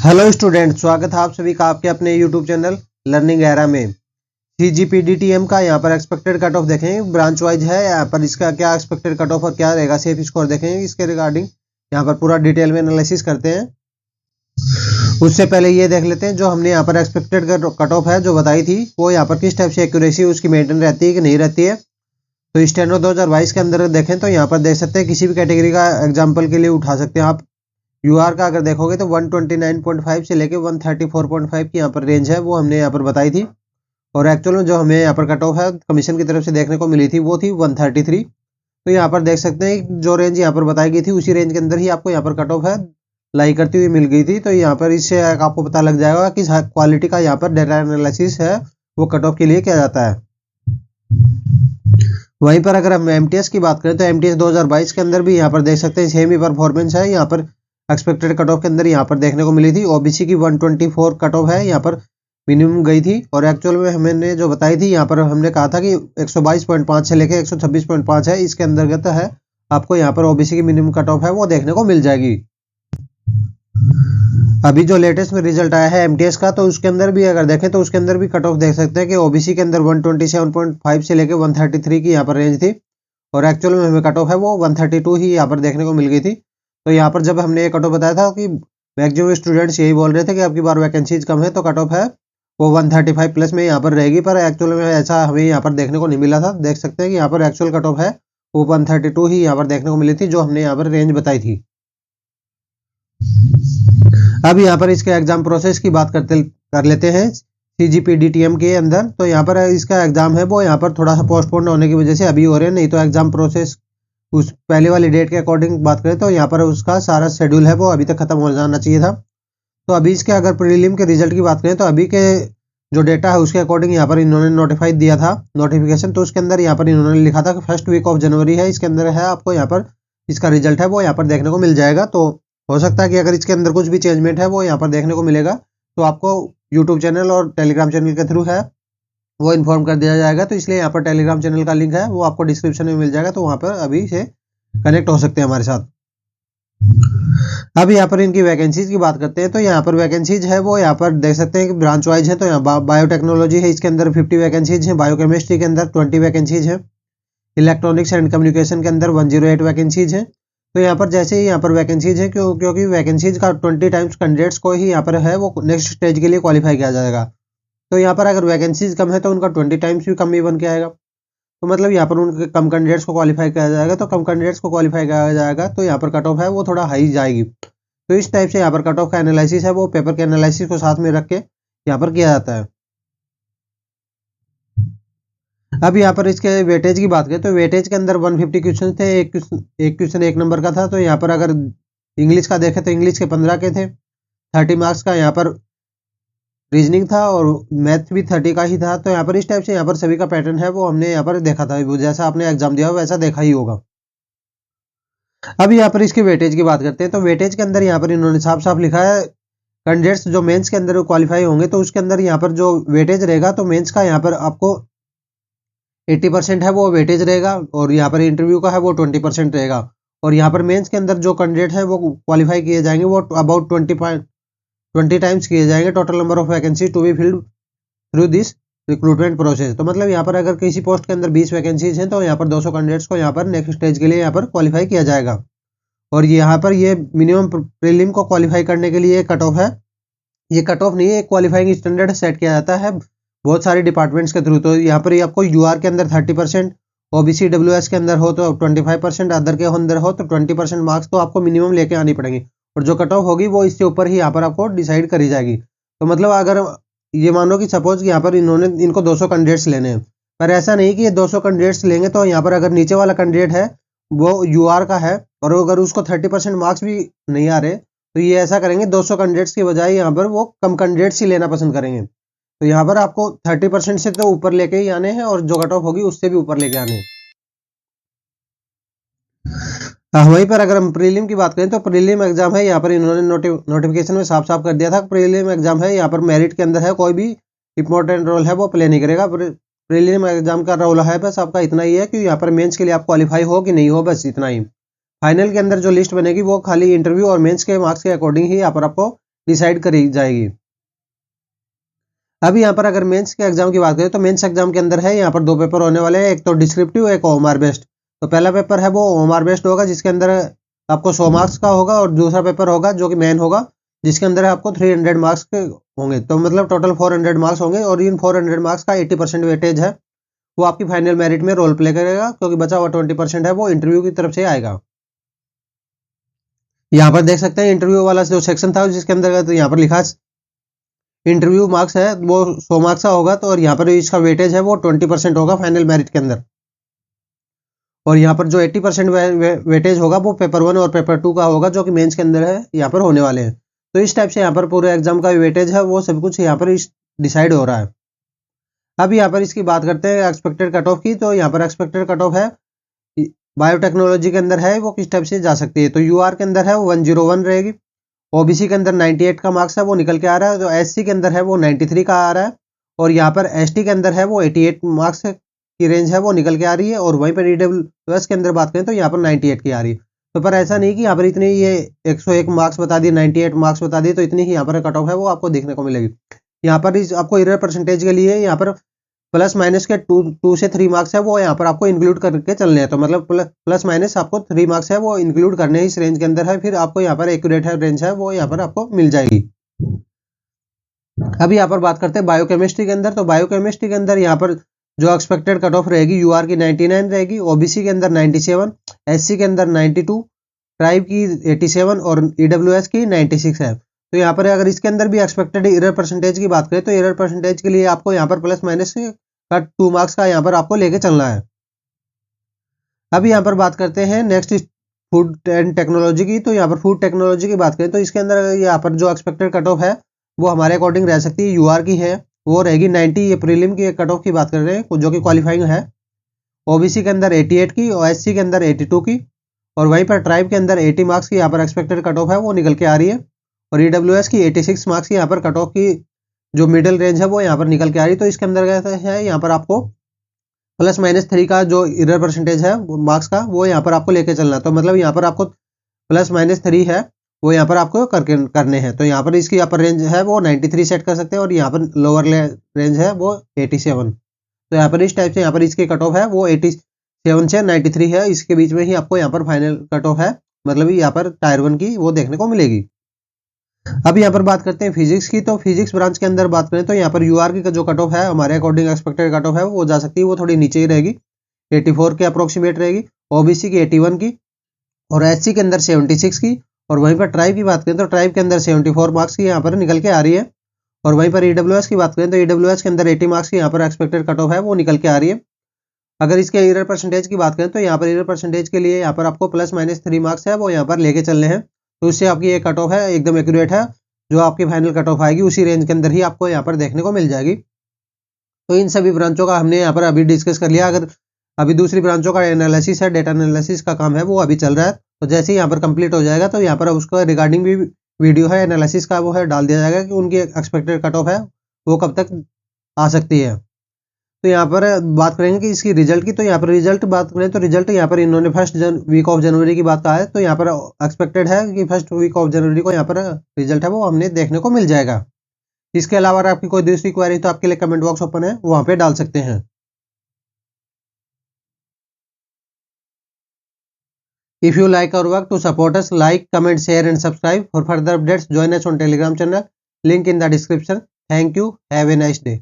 Hello student, स्वागत है आप सभी का आपके अपने यूट्यूब चैनल लर्निंग एरा में। CGPDTM का यहाँ पर एक्सपेक्टेड कट ऑफ देखेंगे, ब्रांच वाइज है। यहाँ पर इसका क्या एक्सपेक्टेड कट ऑफ और क्या रहेगा सेफ स्कोर देखेंगे। इसके रिगार्डिंग यहाँ पर पूरा डिटेल में एनालिसिस करते हैं। उससे पहले ये देख लेते हैं जो हमने यहाँ पर एक्सपेक्टेड कट ऑफ है जो बताई थी, वो यहाँ पर किस टाइप से एक्यूरेसी उसकी मेंटेन रहती है कि नहीं रहती है। तो स्टेनो 2022 के अंदर देखें तो यहाँ पर देख सकते हैं, किसी भी कैटेगरी का एग्जाम्पल के लिए उठा सकते हैं आप। यूआर का अगर देखोगे तो 129.5 से लेके 134.5 की यहाँ पर रेंज है, वो हमने यहाँ पर बताई थी। और एक्चुअल में जो हमें यहाँ पर कट ऑफ है कमीशन की तरफ से देखने को मिली थी वो थी 133। तो यहाँ पर देख सकते हैं जो रेंज यहाँ पर बताई गई थी उसी रेंज के अंदर ही आपको यहाँ पर कट ऑफ है लाई करती हुई मिल गई थी। तो यहाँ पर इससे आपको पता लग जाएगा कि क्वालिटी का यहाँ पर डाटा एनालिसिस है वो कट ऑफ के लिए किया जाता है। वहीं पर अगर हम एमटीएस की बात करें तो एमटीएस 2022 के अंदर भी यहाँ पर देख सकते हैं सेम ही परफॉर्मेंस है। यहाँ पर एक्सपेक्टेड कट ऑफ के अंदर यहाँ पर देखने को मिली थी। ओबीसी की 124 कट ऑफ है, यहाँ पर मिनिमम गई थी। और एक्चुअल में हमने जो बताई थी यहाँ पर हमने कहा था कि 122.5 से लेके 126.5 है, इसके अंतर्गत है आपको यहाँ पर ओबीसी की मिनिमम कट ऑफ है वो देखने को मिल जाएगी। अभी जो लेटेस्ट में रिजल्ट आया है एमटीएस का, तो उसके अंदर भी अगर देखें तो उसके अंदर भी कट ऑफ देख सकते हैं कि ओबीसी के अंदर 127.5 से लेके 133 की यहाँ पर रेंज थी। और एक्चुअल में हमें कट ऑफ है वो 132 ही यहाँ पर देखने को मिल गई थी। तो यहाँ पर जब हमने ये कट ऑफ बताया था कि मैक्सिमम स्टूडेंट्स यही बोल रहे थे कि आपकी बार वैकेंसीज कम है तो कट ऑफ है वो 135 प्लस में यहाँ पर रहेगी, पर एक्चुअल में ऐसा हमें यहाँ पर देखने को नहीं मिला था। देख सकते हैं कि यहाँ पर एक्चुअल कट ऑफ है वो 132 ही यहाँ पर देखने को मिली थी जो हमने यहाँ पर रेंज बताई थी। अब यहाँ पर इसके एग्जाम प्रोसेस की बात कर लेते हैं CGPDTM के अंदर। तो यहाँ पर इसका एग्जाम है वो यहाँ पर थोड़ा सा पोस्टपोन होने की वजह से अभी हो रहे हैं, नहीं तो एग्जाम प्रोसेस उस पहले वाली डेट के अकॉर्डिंग बात करें तो यहाँ पर उसका सारा शेड्यूल है वो अभी तक खत्म हो जाना चाहिए था। तो अभी इसके अगर प्रीलिम के रिजल्ट की बात करें तो अभी के जो डेटा है उसके अकॉर्डिंग यहाँ पर इन्होंने नोटिफाई दिया था नोटिफिकेशन। तो उसके अंदर यहाँ पर इन्होंने लिखा था कि फर्स्ट वीक ऑफ जनवरी है, इसके अंदर है आपको यहाँ पर इसका रिजल्ट है वो यहाँ पर देखने को मिल जाएगा। तो हो सकता है कि अगर इसके अंदर कुछ भी चेंजमेंट है वो यहाँ पर देखने को मिलेगा तो आपको यूट्यूब चैनल और टेलीग्राम चैनल के थ्रू है वो इन्फॉर्म कर दिया जाएगा। तो इसलिए यहाँ पर टेलीग्राम चैनल का लिंक है वो आपको डिस्क्रिप्शन में मिल जाएगा, तो वहाँ पर अभी से कनेक्ट हो सकते हैं हमारे साथ। अब यहाँ पर इनकी वैकेंसीज की बात करते हैं तो यहाँ पर वैकेंसीज है वो यहाँ पर देख सकते हैं कि ब्रांच वाइज है। तो यहाँ बायोटेक्नोलॉजी है, इसके अंदर 50 वैकेंसीज हैं। बायोकेमिस्ट्री के अंदर 20 वैकेंसीज हैं। इलेक्ट्रॉनिक्स एंड कम्युनिकेशन के अंदर 108 वैकेंसीज हैं। तो यहाँ पर जैसे ही यहाँ पर वैकेंसीज है क्योंकि वैकेंसीज का 20 टाइम्स कैंडिडेट्स को ही यहाँ पर है वो नेक्स्ट स्टेज के लिए क्वालिफाई किया जाएगा। तो यहाँ पर अगर वैकेंसीज कम है तो उनका 20 टाइम्स भी कम ही बन के आएगा। तो मतलब यहाँ पर उनके कम कैंडिडेट्स को क्वालिफाई किया जाएगा, तो कम कैंडिडेट्स को क्वालिफाई किया जाएगा तो यहाँ पर कट ऑफ है वो थोड़ा हाई जाएगी। तो इस टाइप से यहाँ पर कट ऑफ का एनालिसिस है वो पेपर के एनालिसिस को साथ में रख के यहाँ पर किया जाता है। अब यहाँ पर इसके वेटेज की बात करें तो वेटेज के अंदर 150 क्वेश्चन थे, एक क्वेश्चन 1 नंबर का था। तो यहाँ पर अगर इंग्लिश का देखें तो इंग्लिश के 15 के थे, 30 मार्क्स का यहाँ पर रीजनिंग था और मैथ भी 30 का ही था। तो यहाँ पर इस टाइप से यहाँ पर सभी का पैटर्न है वो हमने यहाँ पर देखा था, जैसा आपने एग्जाम दिया वैसा देखा ही होगा। अब यहाँ पर इसके वेटेज की बात करते हैं तो वेटेज के अंदर यहाँ पर इन्होंने साफ साफ लिखा है कैंडिडेट्स जो मेंस के अंदर क्वालिफाई होंगे तो उसके अंदर यहाँ पर जो वेटेज रहेगा तो मेंस का यहाँ पर आपको 80% है वो वेटेज रहेगा और यहाँ पर इंटरव्यू का है वो 20% रहेगा। और यहाँ पर मेंस के अंदर जो कैंडिडेट है वो क्वालिफाई किए जाएंगे वो अबाउट 20 टाइम्स किए जाएंगे total number of vacancy to be filled through this recruitment process. तो मतलब यहाँ पर अगर किसी पोस्ट के अंदर 20 वैकेंसीज हैं तो यहाँ पर 200 कैंडिडेट्स को यहाँ पर नेक्स्ट स्टेज के लिए यहाँ पर क्वालिफाई किया जाएगा। और यहाँ पर ये मिनिमम प्रीलिम को क्वालिफाई करने के लिए कट ऑफ है, ये कट ऑफ नहीं है, एक क्वालिफाइंग स्टैंडर्ड सेट किया जाता है बहुत सारे डिपार्टमेंट्स के थ्रू। तो यहाँ पर आपको यूआर के अंदर 30%, ओबीसी डब्ल्यूएस के अंदर हो तो 25%, अदर के अंदर हो तो 20% मार्क्स तो आपको मिनिमम लेके आनी पड़ेंगी। और जो कट ऑफ होगी वो इसके ऊपर ही यहाँ पर आपको डिसाइड करी जाएगी। तो मतलब अगर ये मानो कि सपोज कि यहाँ पर इनको 200 कैंडिडेट्स लेने हैं, पर ऐसा नहीं कि ये 200 कैंडिडेट्स लेंगे तो यहाँ पर अगर नीचे वाला कैंडिडेट है वो यूआर का है और अगर उसको 30% मार्क्स भी नहीं आ रहे तो ये ऐसा करेंगे 200 कैंडिडेट्स की बजाय यहाँ पर वो कम कैंडिडेट्स ही लेना पसंद करेंगे। तो यहाँ पर आपको 30% से तो ऊपर लेके ही आने हैं और जो कट ऑफ होगी उससे भी ऊपर लेके आने हैं। वहीं पर अगर हम प्रीलिम की बात करें तो प्रीलिम एग्जाम है यहाँ पर इन्होंने नोटिफिकेशन में साफ साफ कर दिया था प्रीलिम एग्जाम है यहाँ पर मेरिट के अंदर है, कोई भी इंपॉर्टेंट रोल है वो प्ले नहीं करेगा। प्रीलिम एग्जाम का रोल है बस आपका इतना ही है कि यहाँ पर मेंस के लिए आप क्वालिफाई हो कि नहीं हो, बस इतना ही। फाइनल के अंदर जो लिस्ट बनेगी वो खाली इंटरव्यू और मेंस के मार्क्स के अकॉर्डिंग ही यहाँ पर आपको डिसाइड करी जाएगी। अभी यहाँ पर अगर मेंस के एग्जाम की बात करें तो मेंस एग्जाम के अंदर है यहाँ पर 2 पेपर होने वाले हैं, एक तो डिस्क्रिप्टिव, एक ओएमआर बेस्ड। तो पहला पेपर है वो ओएमआर बेस्ड होगा जिसके अंदर आपको 100 मार्क्स का होगा, और दूसरा पेपर होगा जो कि मेन होगा जिसके अंदर आपको 300 मार्क्स के होंगे। तो मतलब टोटल 400 मार्क्स होंगे, और इन 400 मार्क्स का 80% वेटेज है वो आपकी फाइनल मेरिट में रोल प्ले करेगा, क्योंकि बचा हुआ 20% है वो इंटरव्यू की तरफ से आएगा। यहाँ पर देख सकते हैं इंटरव्यू वाला जो सेक्शन था जिसके अंदर तो यहाँ पर लिखा इंटरव्यू मार्क्स है वो 100 मार्क्स का होगा, तो और यहाँ पर इसका वेटेज है वो 20% होगा फाइनल मेरिट के अंदर। और यहाँ पर जो 80% वेटेज होगा वो पेपर 1 और पेपर 2 का होगा जो कि मेंस के अंदर है यहाँ पर होने वाले हैं। तो इस टाइप से यहाँ पर पूरे एग्जाम का वेटेज है वो सब कुछ यहाँ पर डिसाइड हो रहा है। अब यहाँ पर इसकी बात करते हैं एक्सपेक्टेड कट ऑफ की। तो यहाँ पर एक्सपेक्टेड कट ऑफ है बायोटेक्नोलॉजी के अंदर है वो किस टाइप से जा सकती है। तो यूआर के अंदर है वो 101 रहेगी, ओबीसी के अंदर 98 का मार्क्स है वो निकल के आ रहा है, तो एससी के अंदर है वो 93 का आ रहा है, और यहाँ पर एसटी के अंदर है वो 88 मार्क्स की रेंज है वो निकल के आ रही है, और वहीं पर ईडब्ल्यूएस के अंदर बात करें तो यहाँ पर 98 की आ रही है। तो पर ऐसा नहीं कि यहाँ पर इतनी ये 101 मार्क्स बता दिए, 98 मार्क्स बता दिए तो इतनी ही यहाँ पर कट ऑफ है वो आपको देखने को मिलेगी। यहाँ पर आपको एरर परसेंटेज के लिए यहाँ पर प्लस माइनस के 2 से 3 मार्क्स है वो यहाँ पर आपको इंक्लूड करके चलने हैं। तो मतलब प्लस माइनस आपको 3 मार्क्स है वो इंक्लूड करने इस रेंज के अंदर है, फिर आपको यहाँ पर एक्यूरेट है रेंज है वो यहाँ पर आपको मिल जाएगी। अभी यहाँ पर बात करते हैं बायोकेमिस्ट्री के अंदर। तो बायोकेमिस्ट्री के अंदर यहाँ पर जो एक्सपेक्टेड कट ऑफ रहेगी यूआर की 99 रहेगी, ओबीसी के अंदर 97, एससी के अंदर 92, ट्राइब की 87 और ईडब्ल्यूएस की 96 है। तो यहाँ पर अगर इसके अंदर भी एक्सपेक्टेड एरर परसेंटेज की बात करें तो एरर परसेंटेज के लिए आपको यहाँ पर प्लस माइनस का 2 मार्क्स का यहाँ पर आपको लेके चलना है। अभी यहाँ पर बात करते हैं नेक्स्ट फूड एंड टेक्नोलॉजी की। तो यहाँ पर फूड टेक्नोलॉजी की बात करें तो इसके अंदर यहाँ पर जो एक्सपेक्टेड कट ऑफ है वो हमारे अकॉर्डिंग रह सकती है यूआर की है वो रहेगी 90, ये प्रीलिम की कट ऑफ की बात कर रहे हैं जो कि क्वालिफाइंग है। ओबीसी के अंदर 88 की और एससी के अंदर 82 की, और वहीं पर ट्राइब के अंदर 80 मार्क्स की यहाँ पर एक्सपेक्टेड कट ऑफ है वो निकल के आ रही है, और ईडब्ल्यूएस की 86 मार्क्स की यहाँ पर कट ऑफ की जो मिडिल रेंज है वो यहाँ पर निकल के आ रही है। तो इसके अंदर है यहाँ पर आपको प्लस माइनस 3 का जो एरर परसेंटेज है मार्क्स का वो यहाँ पर आपको लेके चलना। तो मतलब यहाँ पर आपको प्लस माइनस 3 है वो यहाँ पर आपको करने हैं। तो यहाँ पर इसकी अपर रेंज है वो 93 सेट कर सकते हैं, और यहाँ पर लोअर रेंज है वो 87। तो यहाँ पर इस टाइप से यहाँ पर इसकी कट ऑफ है वो 87 से 93 है, इसके बीच में ही आपको यहाँ पर फाइनल कट ऑफ है मतलब यहाँ पर टायर 1 की वो देखने को मिलेगी। अब यहाँ पर बात करते हैं फिजिक्स की। तो फिजिक्स ब्रांच के अंदर बात करें तो यहाँ पर यूआर की जो कट ऑफ है हमारे अकॉर्डिंग एक्सपेक्टेड कट ऑफ है वो जा सकती है वो थोड़ी नीचे ही रहेगी, 84 के अप्रोक्सीमेट रहेगी, ओबीसी की 81 की, और एससी के अंदर 76 की, और वहीं पर ट्राइब की बात करें तो ट्राइब के अंदर 74 मार्क्स की यहाँ पर निकल के आ रही है, और वहीं पर ईडब्ल्यूएस की बात करें तो ईडब्ल्यूएस के अंदर 80 मार्क्स की यहाँ पर एक्सपेक्टेड कट ऑफ है वो निकल के आ रही है। अगर इसके एरर परसेंटेज की बात करें तो यहाँ पर एरर परसेंटेज के लिए यहाँ पर आपको प्लस माइनस 3 मार्क्स है वो यहाँ पर लेके चलने हैं, तो इससे आपकी ये कट ऑफ है एकदम एक्यूरेट है, जो आपकी फाइनल कट ऑफ आएगी उसी रेंज के अंदर ही आपको यहाँ पर देखने को मिल जाएगी। तो इन सभी ब्रांचों का हमने यहाँ पर अभी डिस्कस कर लिया। अगर अभी दूसरी ब्रांचों का एनालिसिस है, डेटा एनालिसिस का काम है वो अभी चल रहा है, तो जैसे ही यहाँ पर कंप्लीट हो जाएगा तो यहाँ पर उसका रिगार्डिंग भी वीडियो है एनालिसिस का वो है डाल दिया जाएगा कि उनकी एक्सपेक्टेड कट ऑफ है वो कब तक आ सकती है। तो यहाँ पर बात करेंगे कि इसकी रिजल्ट की। तो यहाँ पर रिजल्ट बात करें तो रिजल्ट यहाँ पर इन्होंने फर्स्ट वीक ऑफ जनवरी की बात कहा है, तो यहाँ पर एक्सपेक्टेड है कि फर्स्ट वीक ऑफ जनवरी को यहाँ पर रिजल्ट है वो हमने देखने को मिल जाएगा। इसके अलावा अगर आपकी कोई दूसरी क्वेरी तो आपके लिए कमेंट बॉक्स ओपन है, वहां पे डाल सकते हैं। If you like our work, to support us, like, comment, share and subscribe. For further updates, join us on Telegram channel. Link in the description. Thank you. Have a nice day.